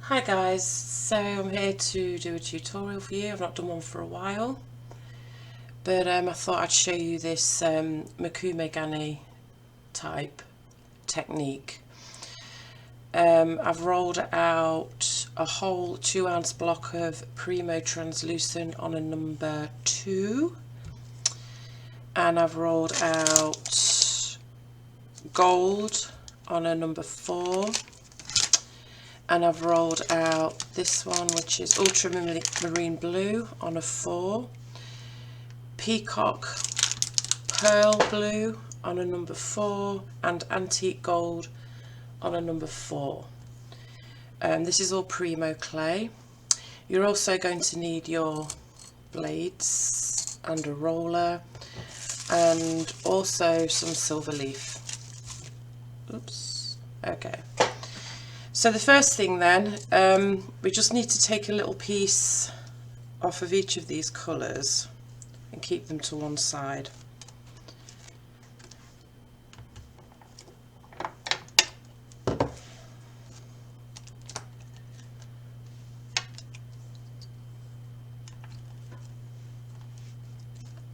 Hi guys, so I'm here to do a tutorial for you. I've not done one for a while, but I thought I'd show you this Mokume Gane type technique. I've rolled out a whole 2-ounce block of Primo translucent on a number 2, and I've rolled out gold on a number 4. And I've rolled out this one, which is ultramarine blue on a 4, peacock pearl blue on a number 4, and antique gold on a number 4. This is all Primo clay. You're also going to need your blades and a roller, and also some silver leaf. Oops. Okay. So the first thing then, we just need to take a little piece off of each of these colours and keep them to one side.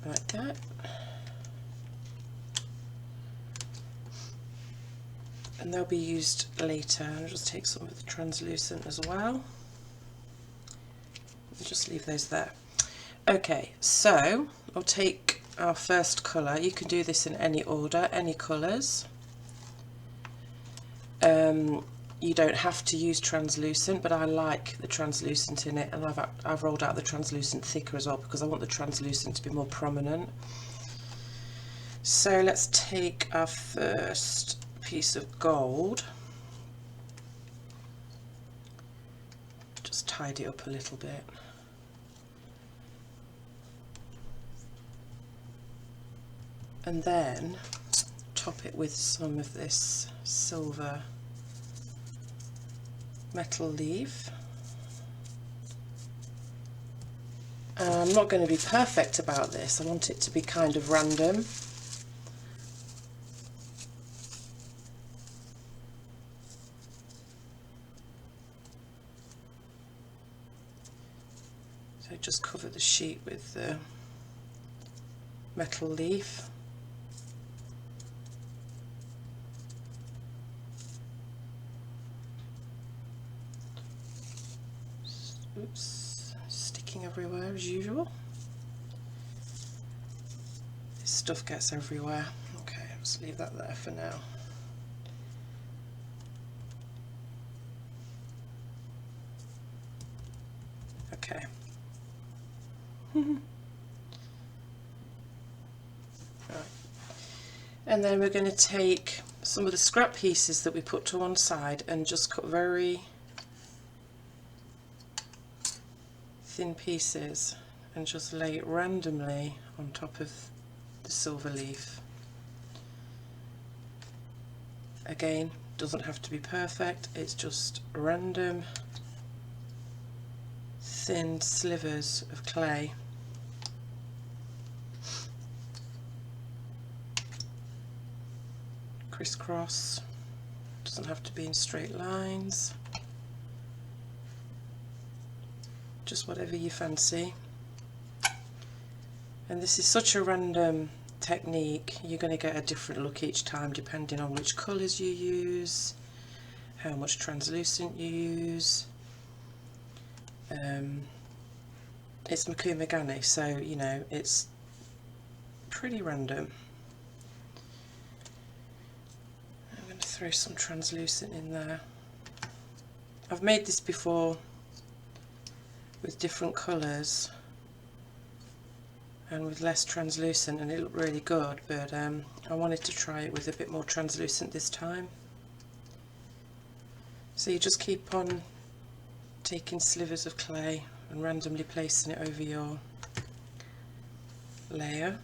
Like that. And they'll be used later. I'll just take some of the translucent as well. And just leave those there. Okay, so I'll take our first colour. You can do this in any order, any colours. You don't have to use translucent, but I like the translucent in it, and I've rolled out the translucent thicker as well because I want the translucent to be more prominent. So let's take our first piece of gold, just tidy it up a little bit, and then top it with some of this silver metal leaf. I'm not going to be perfect about this, I want it to be kind of random. So just cover the sheet with the metal leaf. Oops, sticking everywhere as usual. This stuff gets everywhere. Okay, let's leave that there for now. Okay. Right. And then we're going to take some of the scrap pieces that we put to one side and just cut very thin pieces and just lay it randomly on top of the silver leaf. Again, doesn't have to be perfect, it's just random thin slivers of clay. Crisscross, doesn't have to be in straight lines, just whatever you fancy. And this is such a random technique, you're going to get a different look each time depending on which colours you use, how much translucent you use. It's Mokume Gane, so you know it's pretty random. I'm going to throw some translucent in there. I've made this before with different colours and with less translucent, and it looked really good, but I wanted to try it with a bit more translucent this time. So you just keep on taking slivers of clay and randomly placing it over your layer.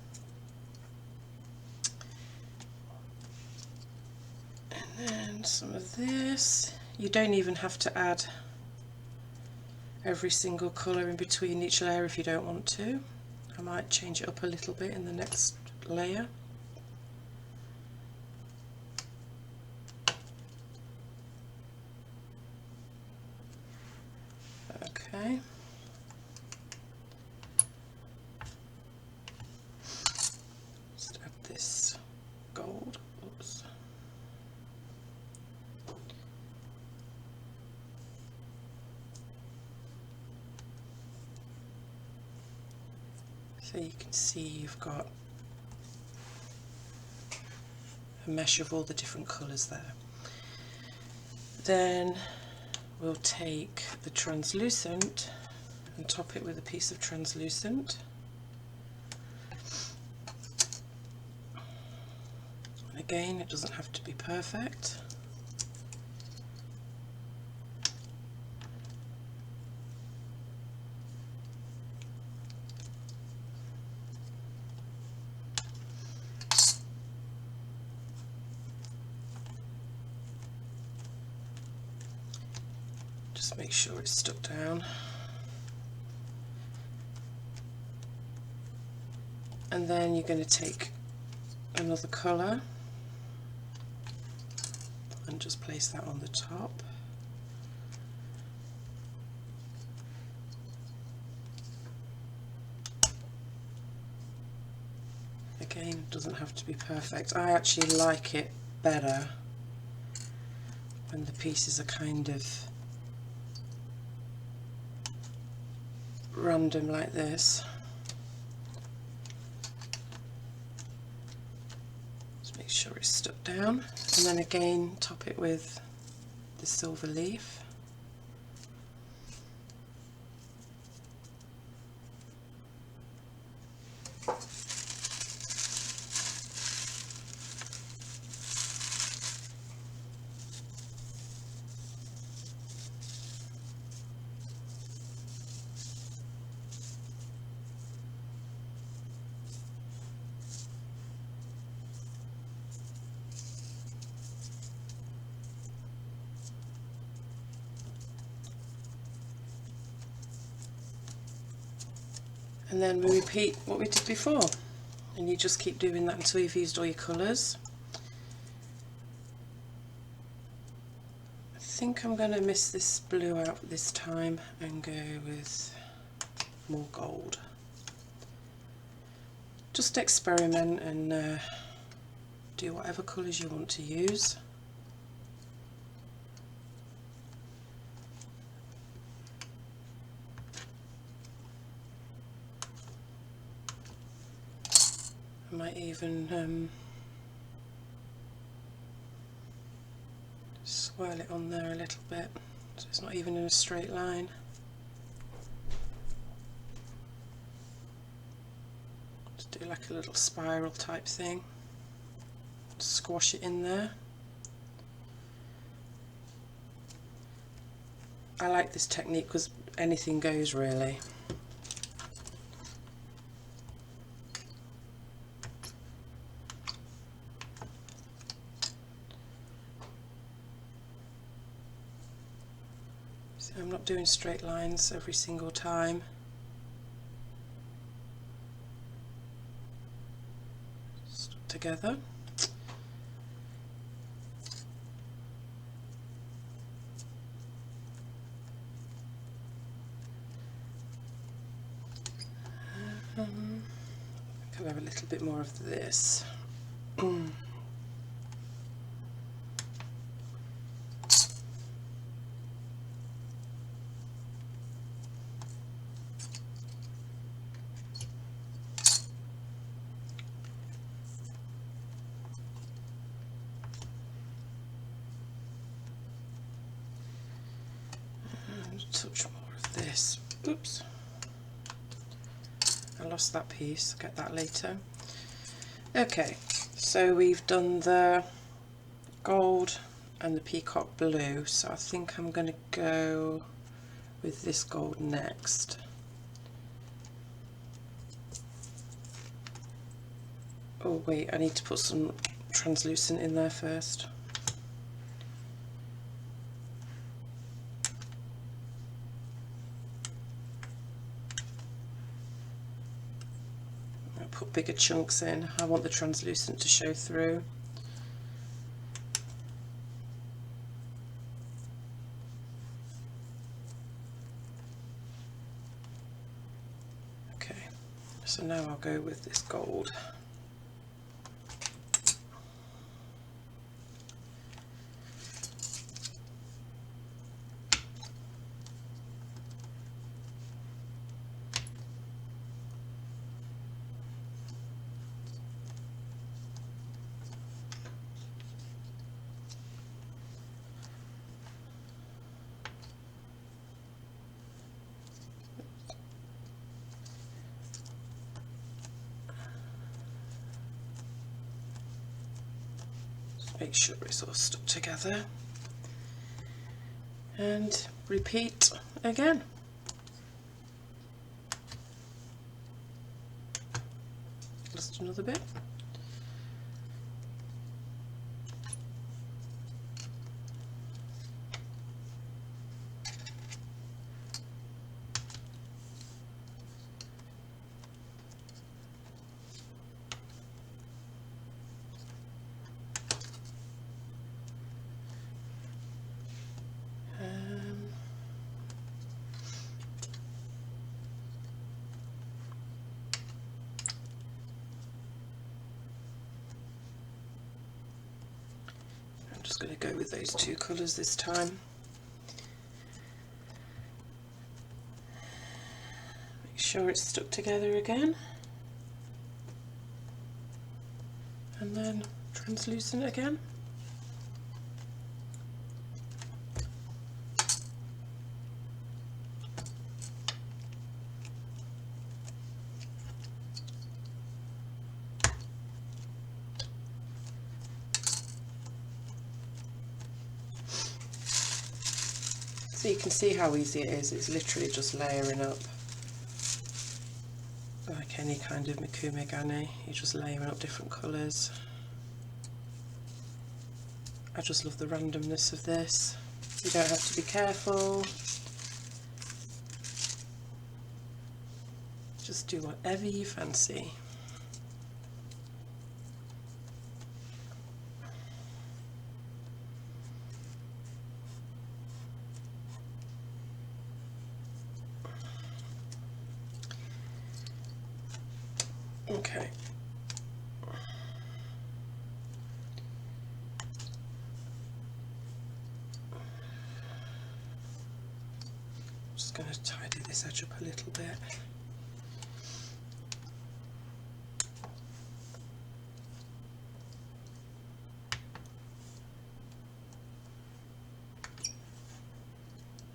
And then some of this. You don't even have to add every single colour in between each layer if you don't want to. I might change it up a little bit in the next layer. So you can see you've got a mesh of all the different colours there. Then we'll take the translucent and top it with a piece of translucent. And again, it doesn't have to be perfect. Just make sure it's stuck down. And then you're going to take another colour and just place that on the top. Again, it doesn't have to be perfect. I actually like it better when the pieces are kind of random like this. Just make sure it's stuck down, and then again top it with the silver leaf. And then we repeat what we did before, and you just keep doing that until you've used all your colours. I think I'm going to miss this blue out this time and go with more gold. Just experiment and do whatever colours you want to use. I might even swirl it on there a little bit so it's not even in a straight line. Just do like a little spiral type thing, squash it in there. I like this technique because anything goes really. I'm not doing straight lines every single time. Stuck together. I can have a little bit more of this. Touch more of this. Oops, I lost that piece, I'll get that later. Okay, so we've done the gold and the peacock blue, so I think I'm going to go with this gold next. Oh wait, I need to put some translucent in there first. Put bigger chunks in. I want the translucent to show through. Okay, so now I'll go with this gold. Make sure it's all stuck together, and repeat again. Just another bit. I'm just going to go with those two colours this time. Make sure it's stuck together again, and then translucent again. So you can see how easy it is. It's literally just layering up like any kind of Mokume Gane. You're just layering up different colours. I just love the randomness of this. You don't have to be careful. Just do whatever you fancy. Okay. Just going to tidy this edge up a little bit.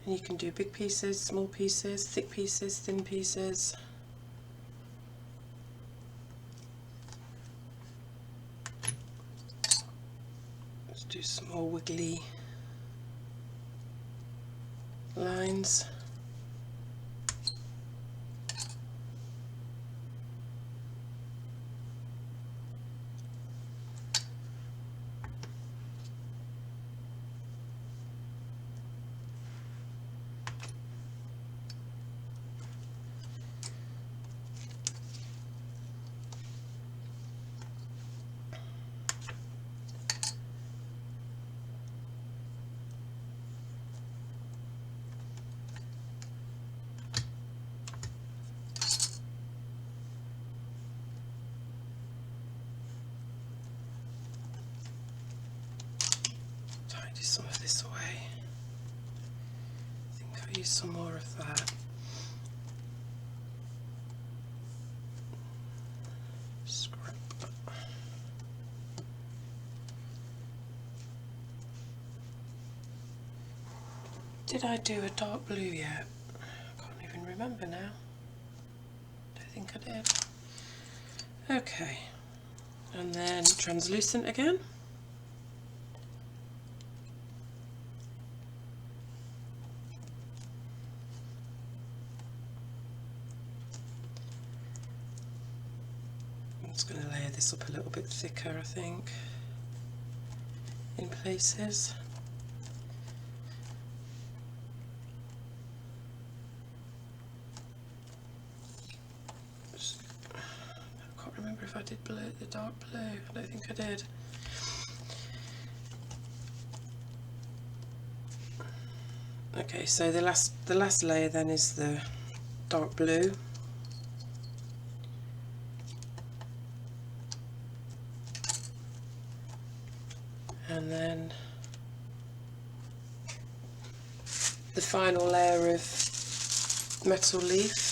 And you can do big pieces, small pieces, thick pieces, thin pieces. Let's do some more wiggly lines. Some of this away. I think I'll use some more of that. Scrap that. Did I do a dark blue yet? I can't even remember now. Don't think I did. Okay, and then translucent again. I'm just going to layer this up a little bit thicker, I think, in places. I can't remember if I did blue, the dark blue. I don't think I did. Okay, so the last layer then is the dark blue. And then the final layer of metal leaf.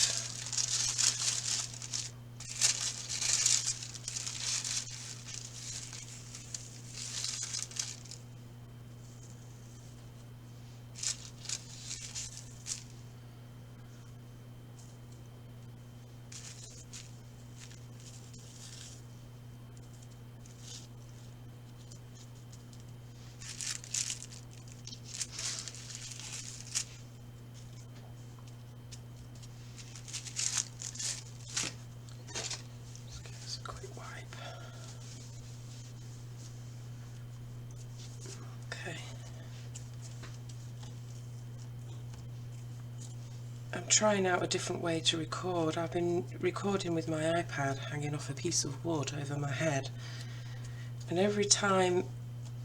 type. Okay. I'm trying out a different way to record. I've been recording with my iPad hanging off a piece of wood over my head, and every time,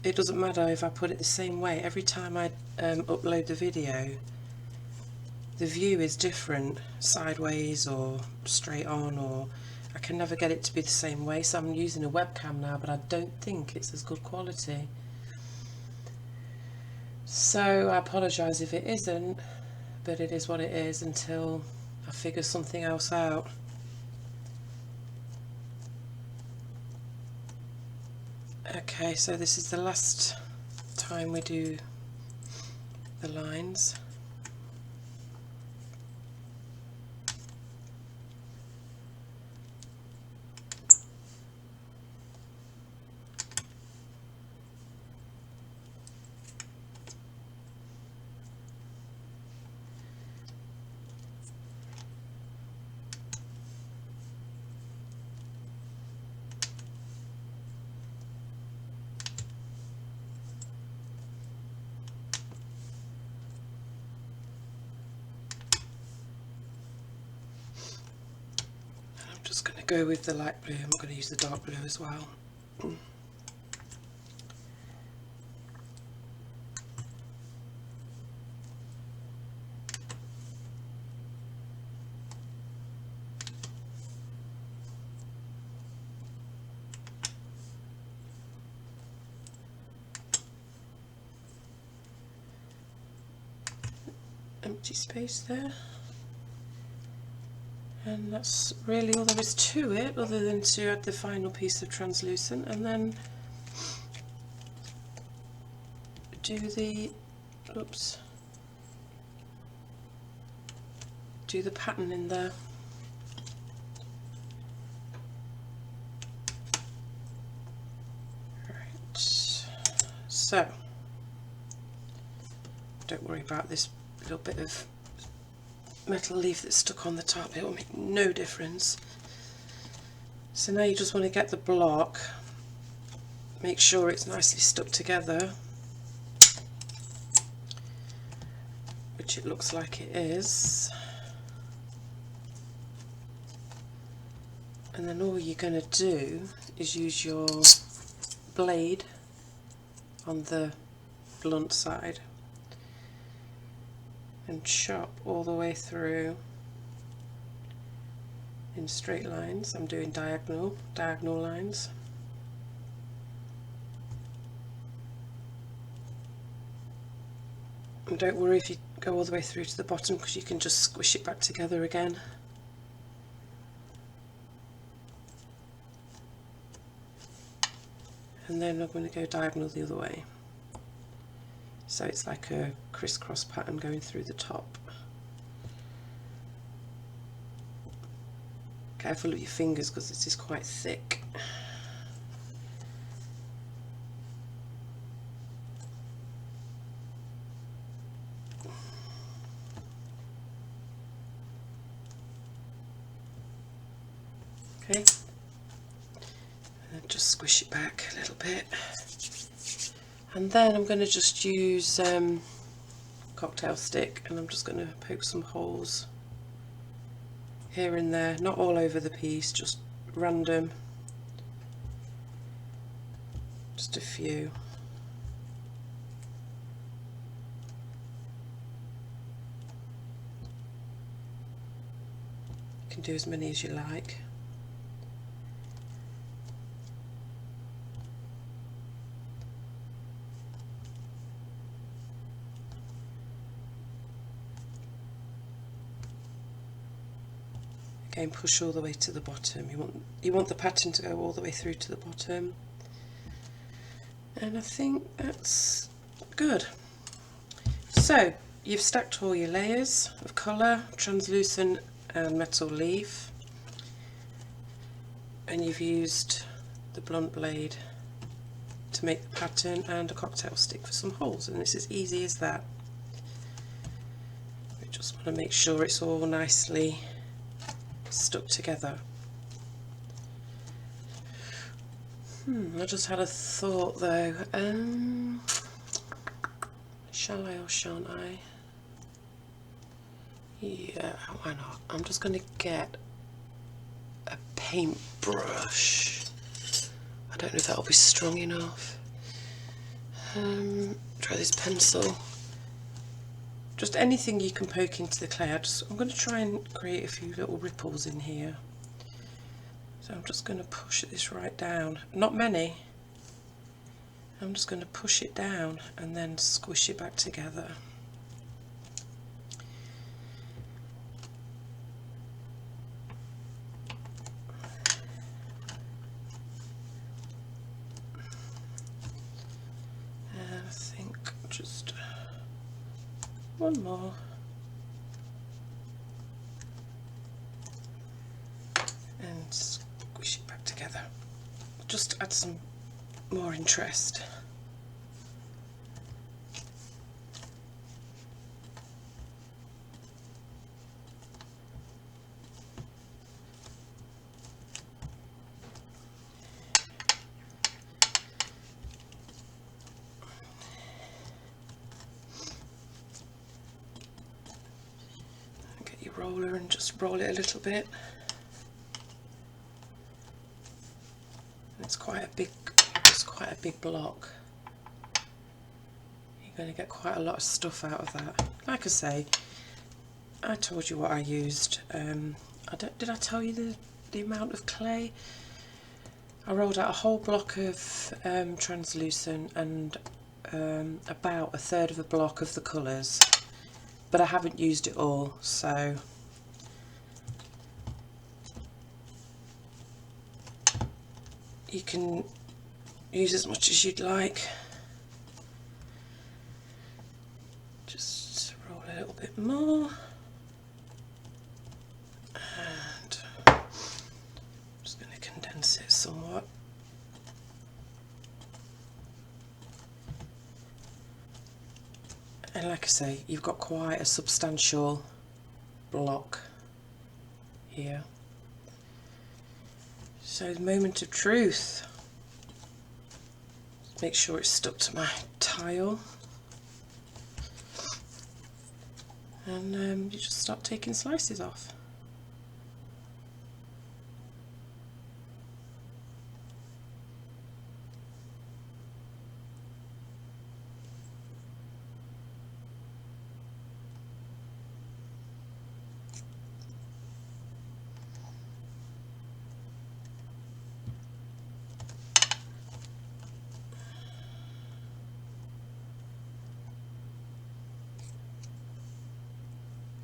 it doesn't matter if I put it the same way, every time I upload the video, the view is different, sideways or straight on, or I can never get it to be the same way. So I'm using a webcam now, but I don't think it's as good quality. So I apologise if it isn't, but it is what it is until I figure something else out. Okay, so this is the last time we do the lines. I'm just going to go with the light blue. I'm going to use the dark blue as well. Empty space there, and that's really all there is to it, other than to add the final piece of translucent and then do the do the pattern in there. Right, so don't worry about this little bit of metal leaf that's stuck on the top, it will make no difference. So now you just want to get the block, make sure it's nicely stuck together, which it looks like it is, and then all you're going to do is use your blade on the blunt side and chop all the way through in straight lines. I'm doing diagonal lines. And don't worry if you go all the way through to the bottom, because you can just squish it back together again. And then I'm going to go diagonal the other way. So it's like a crisscross pattern going through the top. Careful of your fingers because this is quite thick. Okay, and just squish it back a little bit. And then I'm going to just use cocktail stick, and I'm just going to poke some holes here and there, not all over the piece, just random, just a few. You can do as many as you like. Again, push all the way to the bottom. You want the pattern to go all the way through to the bottom. And I think that's good. So you've stacked all your layers of colour, translucent and metal leaf, and you've used the blunt blade to make the pattern and a cocktail stick for some holes, and it's as easy as that. We just want to make sure it's all nicely stuck together. I just had a thought though. Shall I or shan't I? Yeah, why not? I'm just going to get a paintbrush. I don't know if that'll be strong enough. Try this pencil. Just anything you can poke into the clay. I'm going to try and create a few little ripples in here. So I'm just going to push this right down. Not many. I'm just going to push it down and then squish it back together. And I think just one more. And squish it back together. Just add some more interest. Get your roller and just roll it a little bit. It's quite a big block. You're going to get quite a lot of stuff out of that. Like I say, I told you what I used. Did I tell you the amount of clay? I rolled out a whole block of translucent and about a third of a block of the colours, but I haven't used it all, so you can use as much as you'd like. Just roll a little bit more, and I'm just going to condense it somewhat. And like I say, you've got quite a substantial block here. So the moment of truth. Make sure it's stuck to my tile. And you just start taking slices off.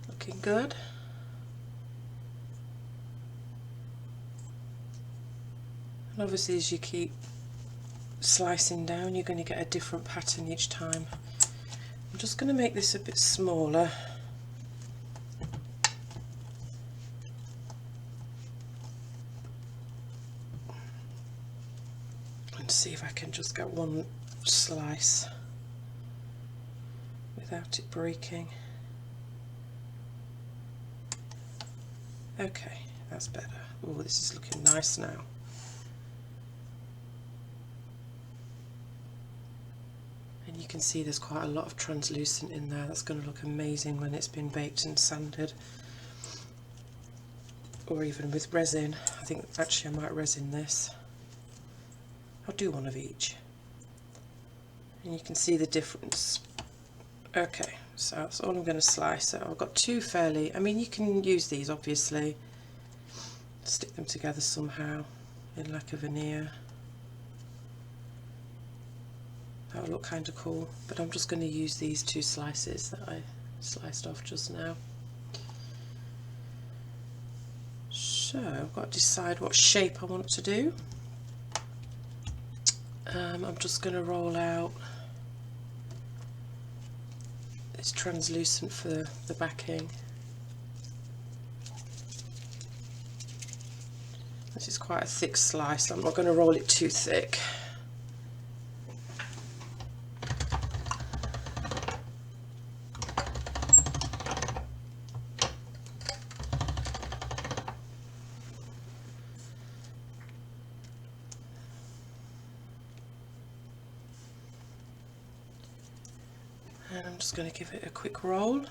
Looking good. And obviously as you keep slicing down, you're going to get a different pattern each time. I'm just going to make this a bit smaller. And see if I can just get one slice without it breaking. Okay, that's better. Oh, this is looking nice now. And you can see there's quite a lot of translucent in there. That's going to look amazing when it's been baked and sanded. Or even with resin. I think actually I might resin this. I'll do one of each. And you can see the difference. Okay, so that's all I'm going to slice. So I've got two fairly, I mean you can use these obviously, stick them together somehow in like a veneer. That would look kind of cool, but I'm just going to use these two slices that I sliced off just now. So I've got to decide what shape I want to do. I'm just going to roll out this translucent for the backing. This is quite a thick slice, I'm not going to roll it too thick. And I'm just going to give it a quick roll.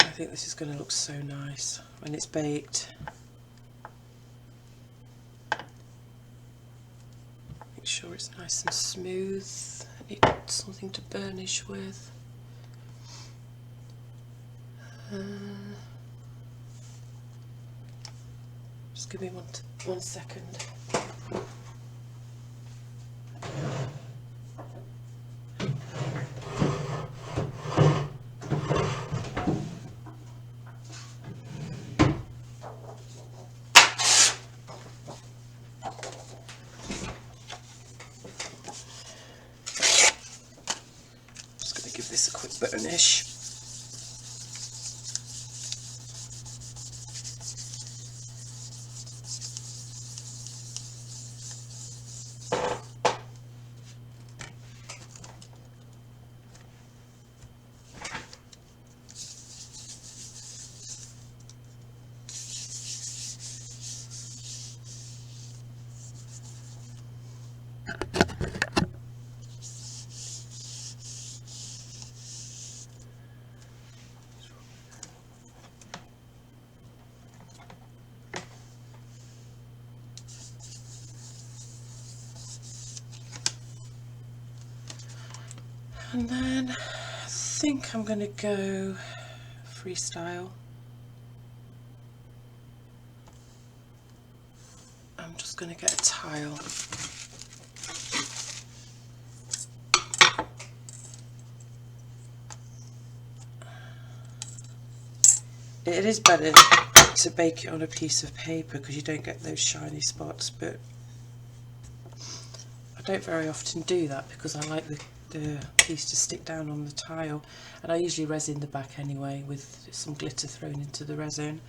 I think this is going to look so nice when it's baked. Make sure it's nice and smooth. I need something to burnish with. Just give me one second. Just going to give this a quick burnish. And then I think I'm going to go freestyle. I'm just going to get a tile. It is better to bake it on a piece of paper because you don't get those shiny spots, but I don't very often do that because I like the piece to stick down on the tile, and I usually resin the back anyway with some glitter thrown into the resin.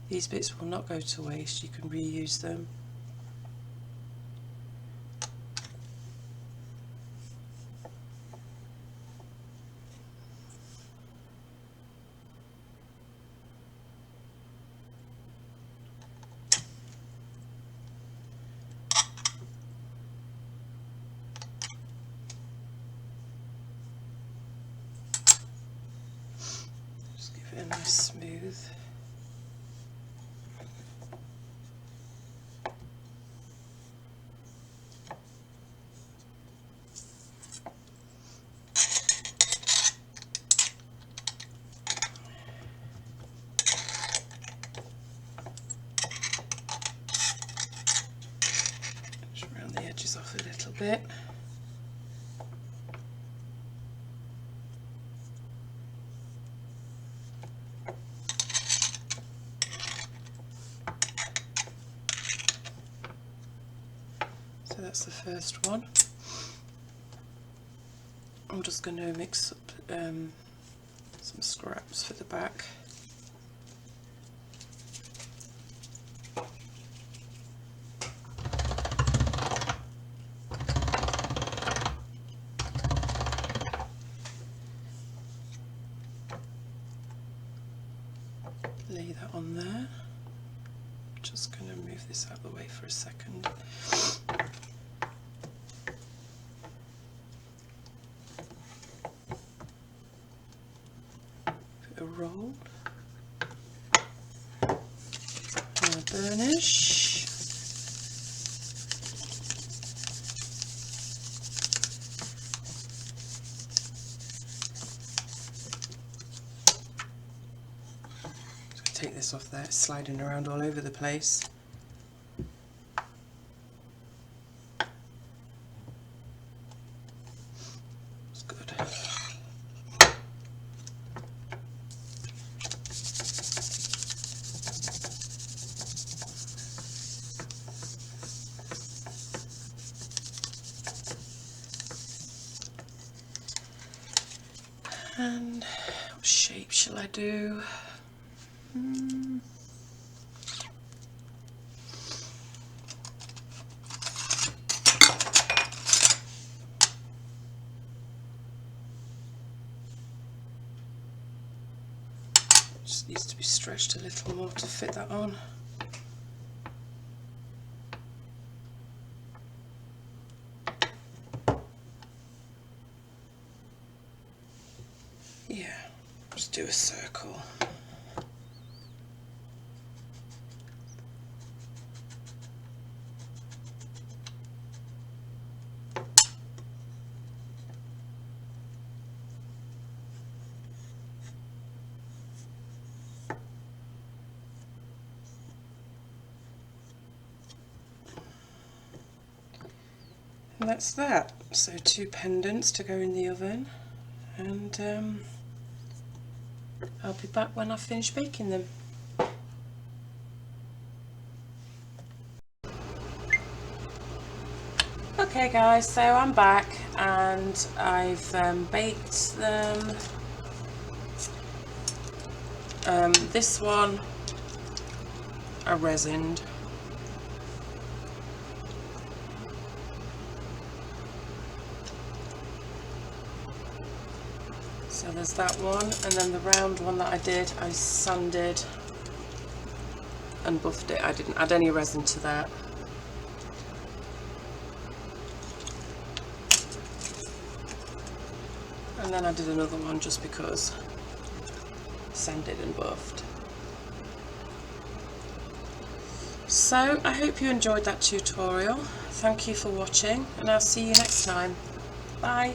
These bits will not go to waste, you can reuse them. Just give it a nice smooth. The edges off a little bit. So that's the first one. I'm just going to mix up some scraps for the back. Lay that on there. Just going to move this out of the way for a second. Put a roll. And a burnish. Take this off there, it's sliding around all over the place. It's good. shall I do? Just needs to be stretched a little more to fit that on. Yeah, just do a circle. And that's that. So 2 pendants to go in the oven, and I'll be back when I finish baking them. Okay guys, so I'm back and I've baked them. This one I resined. So there's that one, and then the round one that I did, I sanded and buffed it. I didn't add any resin to that. And then I did another one just because, sanded and buffed. So I hope you enjoyed that tutorial. Thank you for watching, and I'll see you next time. Bye.